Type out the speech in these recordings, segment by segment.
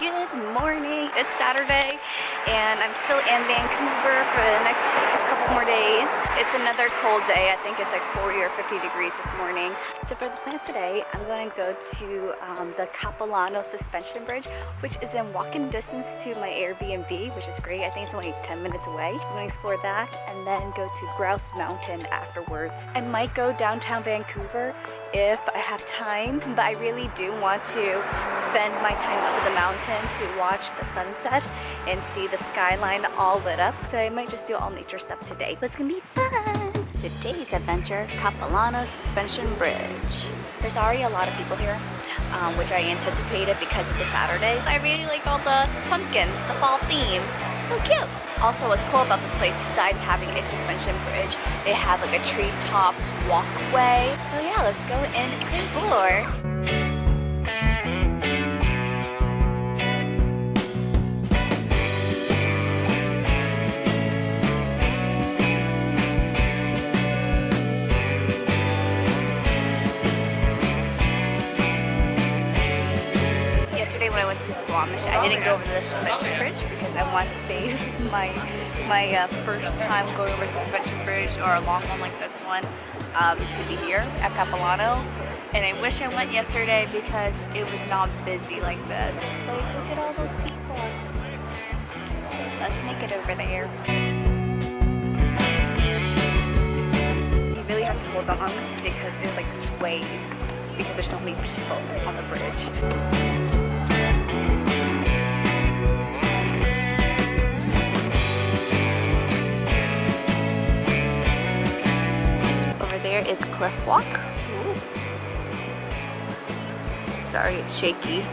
Good morning. It's Saturday and I'm still in Vancouver for the next couple more days. It's another cold day. I think it's like 40 or 50 degrees this morning. So for the plans today, I'm going to go to the Capilano suspension bridge, which is in walking distance to my Airbnb, which is great. I think it's only 10 minutes away. I'm going to explore that and then go to Grouse Mountain afterwards. I might go downtown Vancouver if I have time, but I really do want to spend my time up at the mountain to watch the sunset and see the skyline all lit up. So I might just do all nature stuff today, but it's gonna be fun. Today's adventure, Capilano Suspension Bridge. There's already a lot of people here, which I anticipated because it's a Saturday. I really like all the pumpkins, the fall theme. So cute. Also, what's cool about this place, besides having a suspension bridge, they have like a treetop walkway. So yeah, let's go and explore. When I went to Squamish, I didn't go over the suspension bridge because I want to save my first time going over a suspension bridge or a long one like this one to be here at Capilano. And I wish I went yesterday because it was not busy like this. Like, look at all those people. Let's make it over there. You really have to hold on because it like sways because there's so many people on the bridge. There is Cliff Walk. Ooh. Sorry, it's shaky.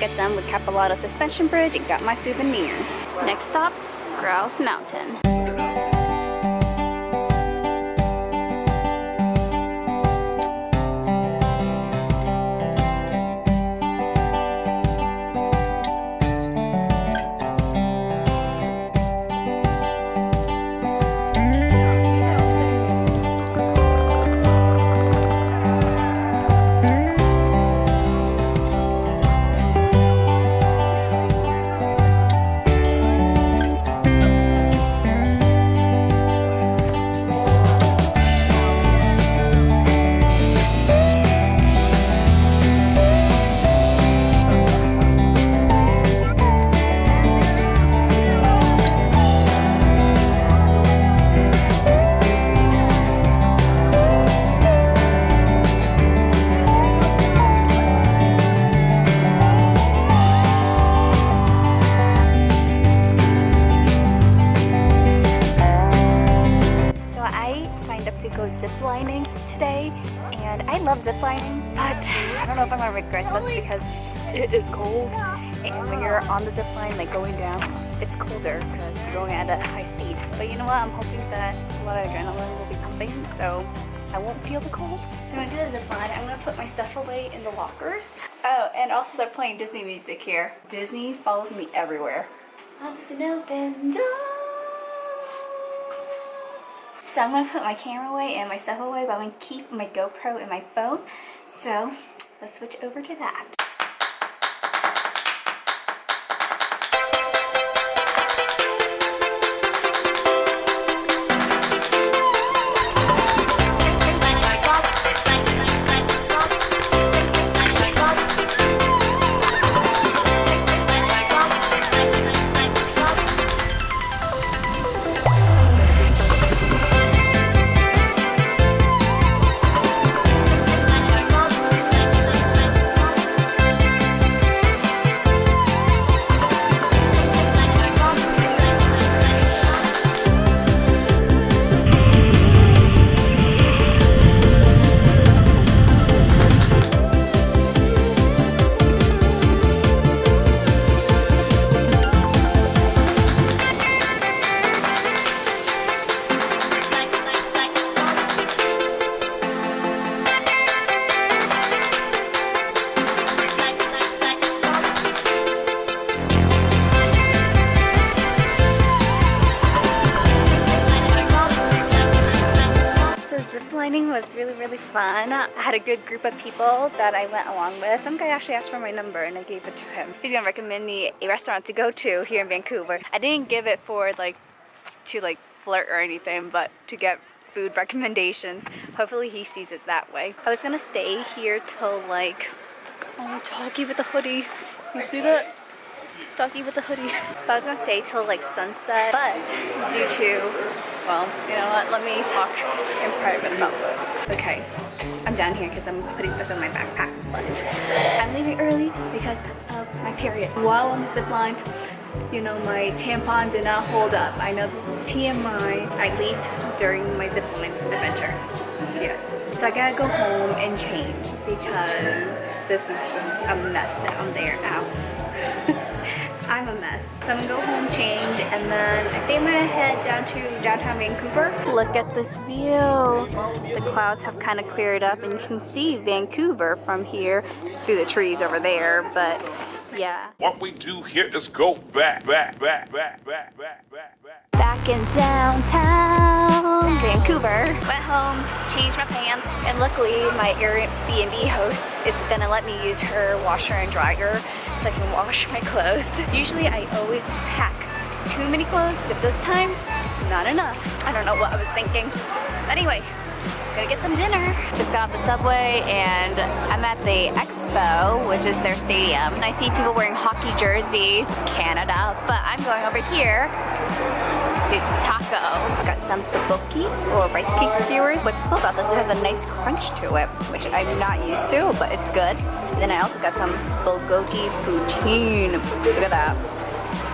Got done with Capilano Suspension Bridge and got my souvenir. Next stop, Grouse Mountain. Ziplining today, and I love ziplining, but I don't know if I'm gonna regret this because it is cold, and when you're on the zipline, like going down, it's colder because you're going at a high speed. But you know what? I'm hoping that a lot of adrenaline will be pumping, so I won't feel the cold. So when I do the zipline, I'm gonna put my stuff away in the lockers. Oh, and also they're playing Disney music here. Disney follows me everywhere. It's an open door. So I'm going to put my camera away and my stuff away, but I'm going to keep my GoPro and my phone. So let's switch over to that. really fun. I had a good group of people that I went along with. Some guy actually asked for my number and I gave it to him. He's gonna recommend me a restaurant to go to here in Vancouver. I didn't give it for to flirt or anything, but to get food recommendations. Hopefully he sees it that way. I was gonna stay here till oh, Talkie with the hoodie. You see that? Talkie with the hoodie. I was gonna stay till sunset, but due to, well, you know what? Let me talk in private about this. Okay, I'm down here because I'm putting stuff in my backpack, but I'm leaving early because of my period. While on the zip line, you know, my tampon did not hold up. I know this is TMI. I leaked during my zip line adventure. Yes. So I gotta go home and change because this is just a mess down there. Ow. I'm a mess. So I'm gonna go home, change, and then I think I'm gonna head down to downtown Vancouver. Look at this view. The clouds have kind of cleared up and you can see Vancouver from here. It's through the trees over there, but yeah. What we do here is go back in downtown Vancouver. Went home, changed my pants, and luckily my Airbnb host is gonna let me use her washer and dryer so I can wash my clothes. Usually I always pack too many clothes, but this time, not enough. I don't know what I was thinking. But anyway, gonna get some dinner. Just got off the subway and I'm at the Expo, which is their stadium. And I see people wearing hockey jerseys, Canada, but I'm going over here to taco. Got some tteokbokki or rice cake skewers. What's cool about this, it has a nice crunch to it, which I'm not used to, but it's good. And then I also got some bulgogi poutine. Look at that.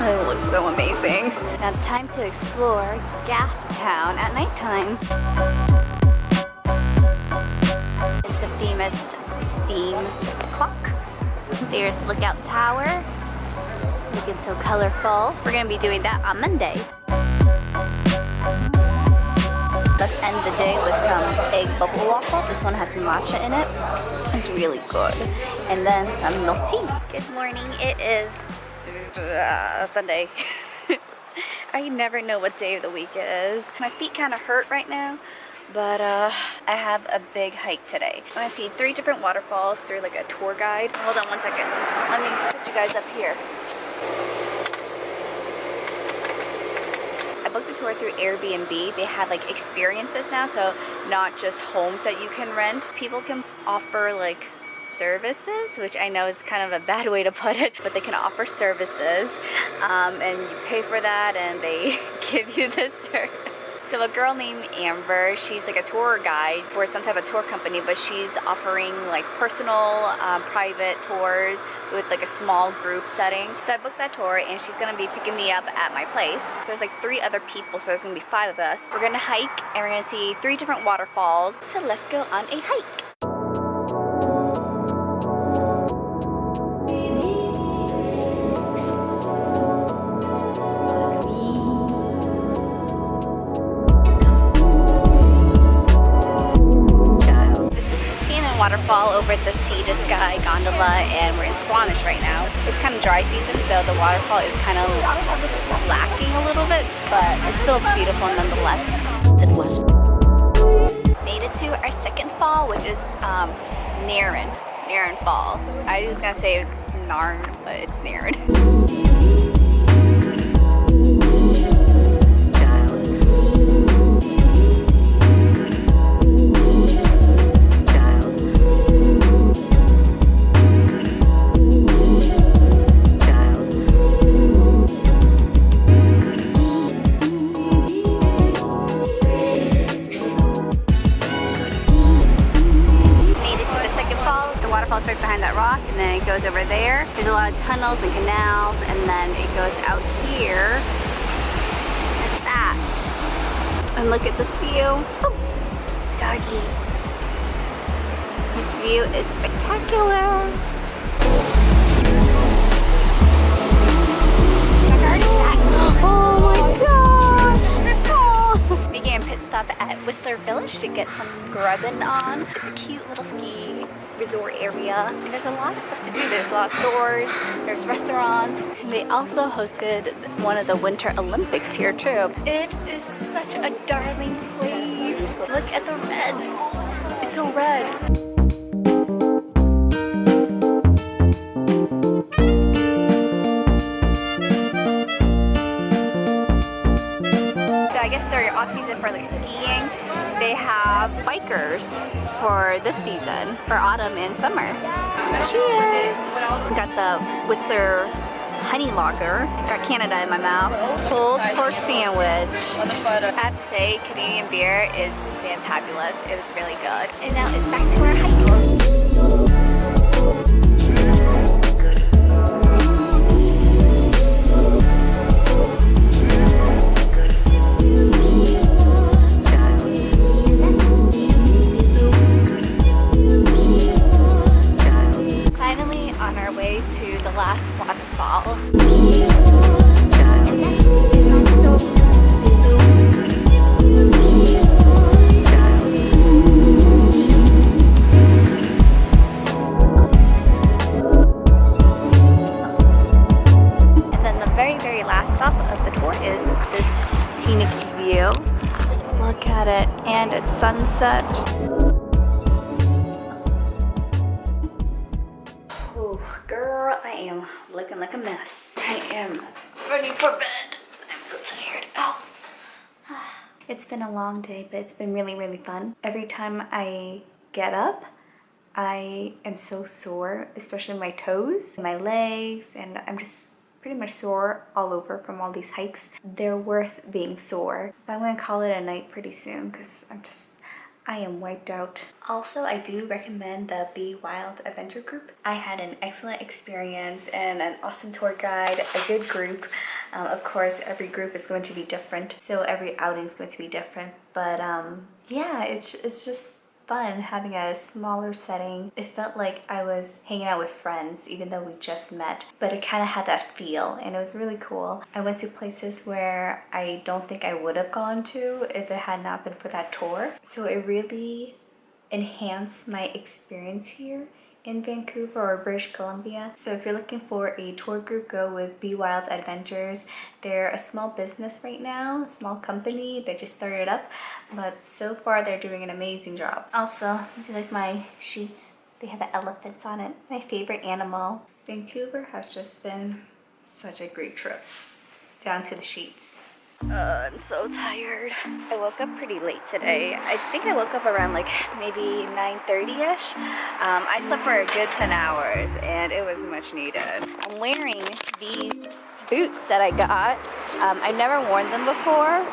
It looks so amazing. Now time to explore Gastown at nighttime. It's the famous steam clock. There's Lookout Tower. Looking so colorful. We're gonna be doing that on Monday. Let's end the day with some egg bubble waffle. This one has matcha in it. It's really good. And then some milk tea. Good morning. It is Sunday. I never know what day of the week it is. My feet kind of hurt right now, but I have a big hike today. I'm gonna see 3 different waterfalls through a tour guide. Hold on one second. Let me put you guys up here. I booked a tour through Airbnb. They have experiences now, so not just homes that you can rent. People can offer services, which I know is kind of a bad way to put it, but they can offer services, and you pay for that and they give you this service. So a girl named Amber, she's a tour guide for some type of tour company, but she's offering personal private tours with a small group setting. So I booked that tour and she's gonna be picking me up at my place. There's 3 other people, so there's gonna be 5 of us. We're gonna hike and we're gonna see 3 different waterfalls. So let's go on a hike. Waterfall over at the Sea to Sky gondola, and we're in Squamish right now. It's kind of dry season, so the waterfall is kind of lacking a little bit, but it's still beautiful nonetheless. Made it to our second fall, which is Narran Falls. I was gonna say it was Narn, but it's Narran. Right behind that rock, and then it goes over there. There's a lot of tunnels and canals, and then it goes out here like that. And look at this view. Oh, doggy. This view is spectacular. Oh my gosh! Oh. Began pit stop at Whistler Village to get some grubbing on. It's a cute little ski resort area, and there's a lot of stuff to do. There's a lot of stores, there's restaurants, and they also hosted one of the Winter Olympics here too. It is such a darling place. Look at the reds. so red. So I guess during off season for like skiing, they have bikers for this season, for autumn and summer. Cheers! Got the Whistler honey lager. Got Canada in my mouth. Pulled pork sandwich. I have to say, Canadian beer is fantabulous. It was really good. And now it's back to our hike. Finally on our way to the last waterfall. Very last stop of the tour is this scenic view. Look at it, and it's sunset. Oh, girl, I am looking like a mess. I am ready for bed. I'm so tired. Oh. It's been a long day, but it's been really, really fun. Every time I get up, I am so sore, especially my toes, my legs, and I'm just pretty much sore all over from all these hikes. They're worth being sore. But I'm gonna call it a night pretty soon because I am wiped out. Also, I do recommend the Be Wild Adventure group. I had an excellent experience and an awesome tour guide, a good group. Of course, every group is going to be different, so every outing is going to be different. But yeah, it's just fun having a smaller setting. It felt like I was hanging out with friends even though we just met, but it kind of had that feel and it was really cool. I went to places where I don't think I would have gone to if it had not been for that tour. So it really enhanced my experience here in Vancouver or British Columbia. So if you're looking for a tour group, go with Be Wild Adventures. They're a small business right now, a small company. They just started up, but so far they're doing an amazing job. Also, if you like my sheets, they have the elephants on it, my favorite animal. Vancouver has just been such a great trip, down to the sheets. I'm so tired. I woke up pretty late today. I think I woke up around like maybe 9:30ish. I slept for a good 10 hours and it was much needed. I'm wearing these boots that I got. I've never worn them before.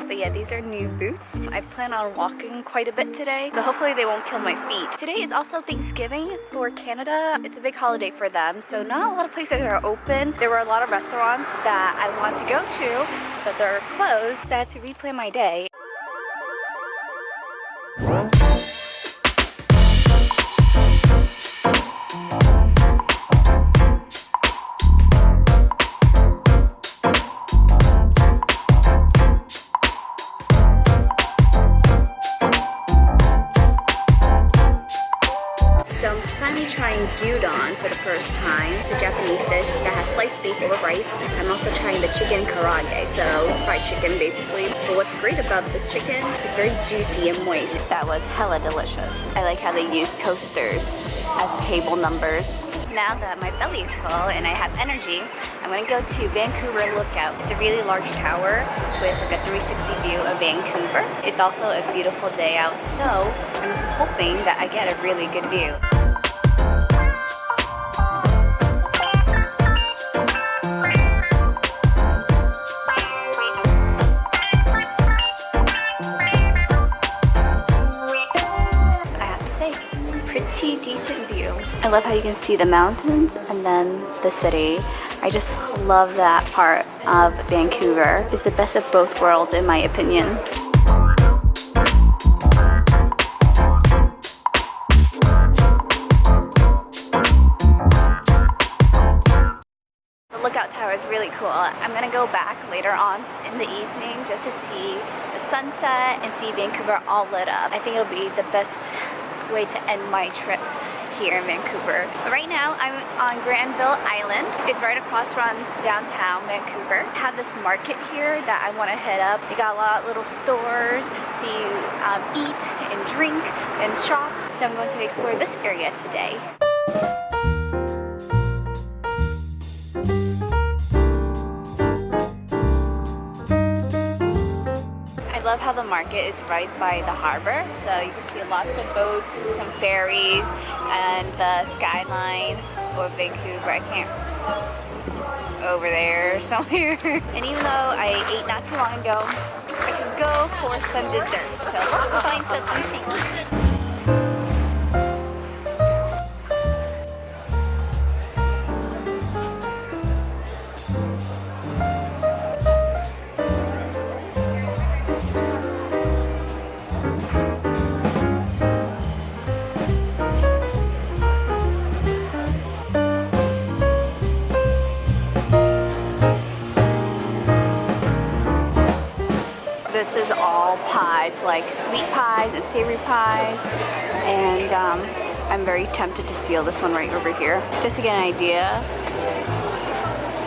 But yeah, these are new boots. I plan on walking quite a bit today, so hopefully they won't kill my feet. Today is also Thanksgiving for Canada. It's a big holiday for them, so not a lot of places are open. There were a lot of restaurants that I want to go to, but they're closed, so I had to replan my day. Trying gyudon for the first time. It's a Japanese dish that has sliced beef over rice. I'm also trying the chicken karaage, so fried chicken basically. But what's great about this chicken is very juicy and moist. That was hella delicious. I like how they use coasters as table numbers. Now that my belly's full and I have energy, I'm gonna go to Vancouver Lookout. It's a really large tower with like a 360 view of Vancouver. It's also a beautiful day out, so I'm hoping that I get a really good view. Decent view. I love how you can see the mountains and then the city. I just love that part of Vancouver. It's the best of both worlds in my opinion. The lookout tower is really cool. I'm gonna go back later on in the evening just to see the sunset and see Vancouver all lit up. I think it'll be the best way to end my trip here in Vancouver. But right now I'm on Granville Island. It's right across from downtown Vancouver. I have this market here that I want to hit up. They got a lot of little stores to eat and drink and shop. So I'm going to explore this area today. I love how the market is right by the harbor, so you can see lots of boats, some ferries, and the skyline of Vancouver. I can't, over there somewhere. And even though I ate not too long ago, I could go for some dessert. So let's find something to eat. This is all pies, like sweet pies and savory pies, and I'm very tempted to steal this one right over here. Just to get an idea,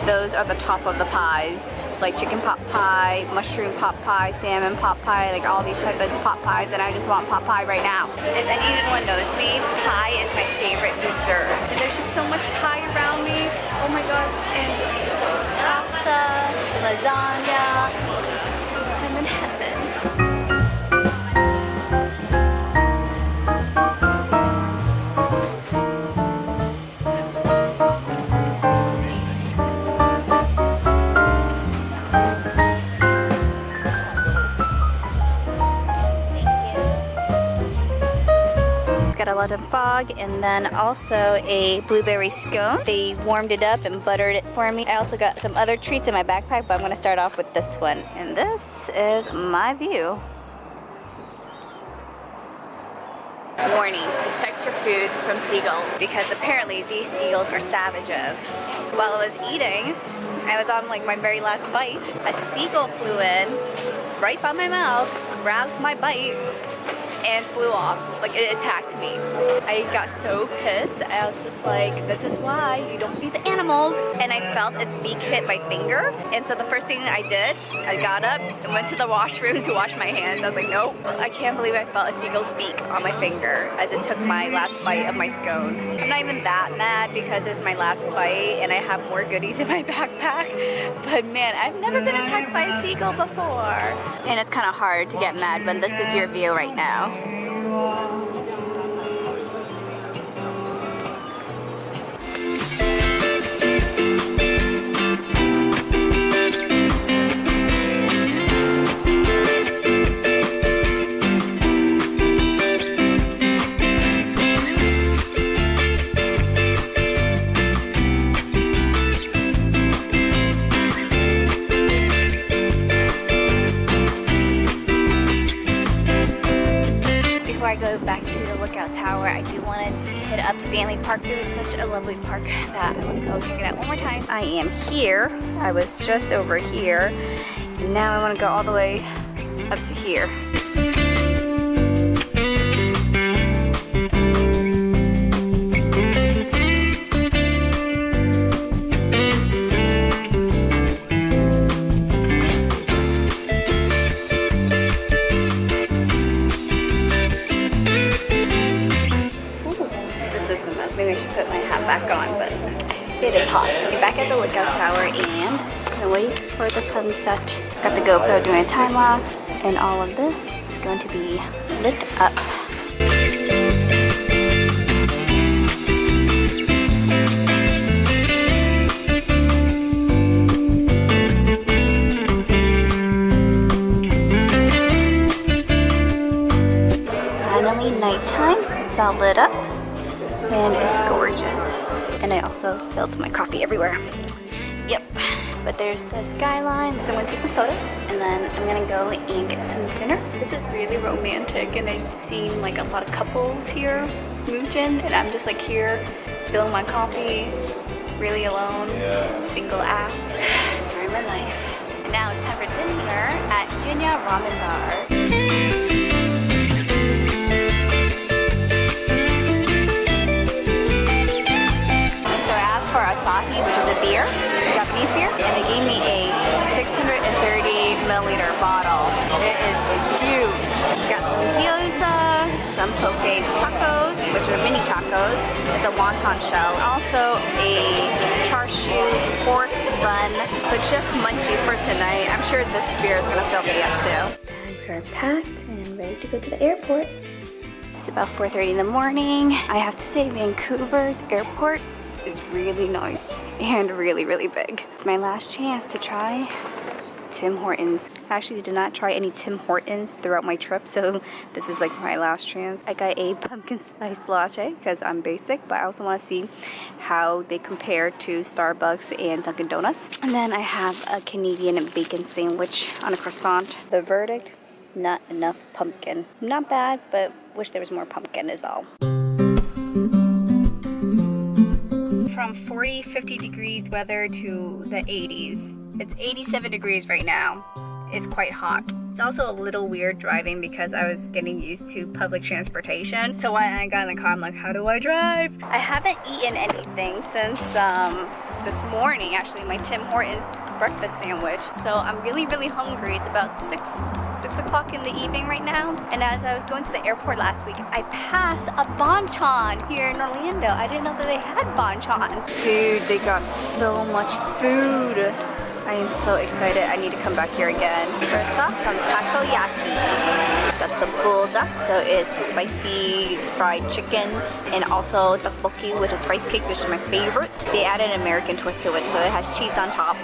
those are the top of the pies, like chicken pot pie, mushroom pot pie, salmon pot pie, like all these types of pot pies, and I just want pot pie right now. If anyone knows me, pie is my favorite dessert. There's just so much pie around me. Oh my gosh, and pasta, lasagna. In heaven. Got a lot of fog and then also a blueberry scone. They warmed it up and buttered it for me. I also got some other treats in my backpack, but I'm gonna start off with this one. And this is my view. Warning, protect your food from seagulls, because apparently these seagulls are savages. While I was eating, I was on like my very last bite, a seagull flew in right by my mouth, grabbed my bite, and flew off. Like, it attacked me. I got so pissed. I was just like, this is why you don't feed the animals. And I felt its beak hit my finger. And so the first thing I did, I got up and went to the washroom to wash my hands. I was like, nope. I can't believe I felt a seagull's beak on my finger as it took my last bite of my scone. I'm not even that mad because it was my last bite and I have more goodies in my backpack. But man, I've never been attacked by a seagull before. And it's kind of hard to get mad when this is your view right now. Before I go back to the lookout tower, I do want to hit up Stanley Park. It was such a lovely park that I want to go check it out one more time. I am here. I was just over here. And now I want to go all the way up to here. Maybe I should put my hat back on, but it is hot. So we're back at the lookout tower and I'm gonna wait for the sunset. Got the GoPro doing a time lapse, and all of this is going to be lit up. It's finally nighttime. It's all lit up. And it's gorgeous. And I also spilled my coffee everywhere. Yep. But there's the skyline. So I'm gonna take some photos and then I'm gonna go and get some dinner. This is really romantic and I've seen like a lot of couples here smooching and I'm just like here spilling my coffee, really alone, single app, story of my life. And now it's time for dinner at Jinya Ramen Bar. getting me a 630 milliliter bottle. It is huge. Got some gyoza, some poke tacos, which are mini tacos. It's a wonton shell. Also a char siu pork bun. So just munchies for tonight. I'm sure this beer is gonna fill me up too. Bags are packed and ready to go to the airport. It's about 4:30 in the morning. I have to say Vancouver's airport is really nice and really, really big. It's my last chance to try Tim Hortons. I actually did not try any Tim Hortons throughout my trip, so this is like my last chance. I got a pumpkin spice latte because I'm basic, but I also want to see how they compare to Starbucks and Dunkin' Donuts. And then I have a Canadian bacon sandwich on a croissant. The verdict, not enough pumpkin. Not bad, but wish there was more pumpkin is all. From 40, 50 degrees weather to the 80s. It's 87 degrees right now. It's quite hot. It's also a little weird driving because I was getting used to public transportation. So when I got in the car, I'm like, how do I drive? I haven't eaten anything since this morning, actually, my Tim Hortons breakfast sandwich. So I'm really, really hungry. It's about 6 o'clock in the evening right now. And as I was going to the airport last week, I passed a bonchon here in Orlando. I didn't know that they had bonchons. Dude, they got so much food. I am so excited. I need to come back here again. First off, some takoyaki. Got the bulldog, so it's spicy fried chicken, and also tteokbokki, which is rice cakes, which is my favorite. They added an American twist to it, so it has cheese on top.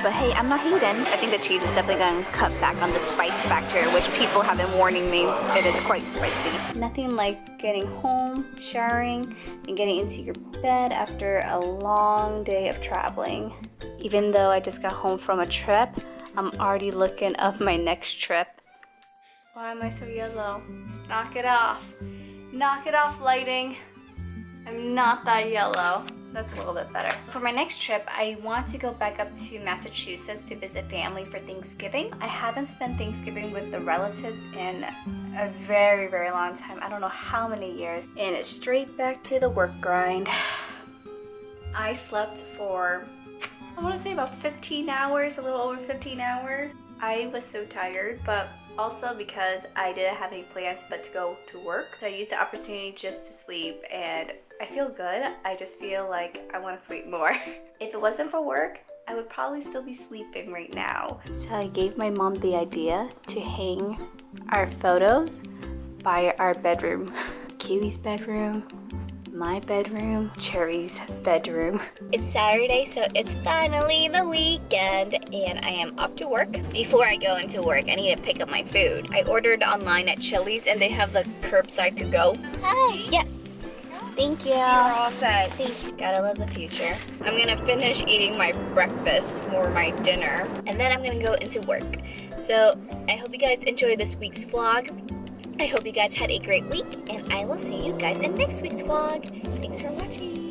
But hey, I'm not hating. I think the cheese is definitely going to cut back on the spice factor, which people have been warning me. It is quite spicy. Nothing like getting home, showering, and getting into your bed after a long day of traveling. Even though I just got home from a trip, I'm already looking up my next trip. Why am I so yellow? Just knock it off. Knock it off, lighting. I'm not that yellow. That's a little bit better. For my next trip, I want to go back up to Massachusetts to visit family for Thanksgiving. I haven't spent Thanksgiving with the relatives in a very, very long time. I don't know how many years. And it's straight back to the work grind. I slept for, I want to say about 15 hours, a little over 15 hours. I was so tired, but also because I didn't have any plans but to go to work. So I used the opportunity just to sleep, and I feel good. I just feel like I want to sleep more. If it wasn't for work, I would probably still be sleeping right now. So I gave my mom the idea to hang our photos by our bedroom. Kiwi's bedroom, my bedroom, Cherry's bedroom. It's Saturday, so it's finally the weekend, and I am off to work. Before I go into work, I need to pick up my food. I ordered online at Chili's, and they have the curbside to go. Hi. Yes. Thank you. You're all set. Thanks. Gotta love the future. I'm gonna finish eating my breakfast for my dinner, and then I'm gonna go into work. So I hope you guys enjoyed this week's vlog. I hope you guys had a great week, and I will see you guys in next week's vlog. Thanks for watching.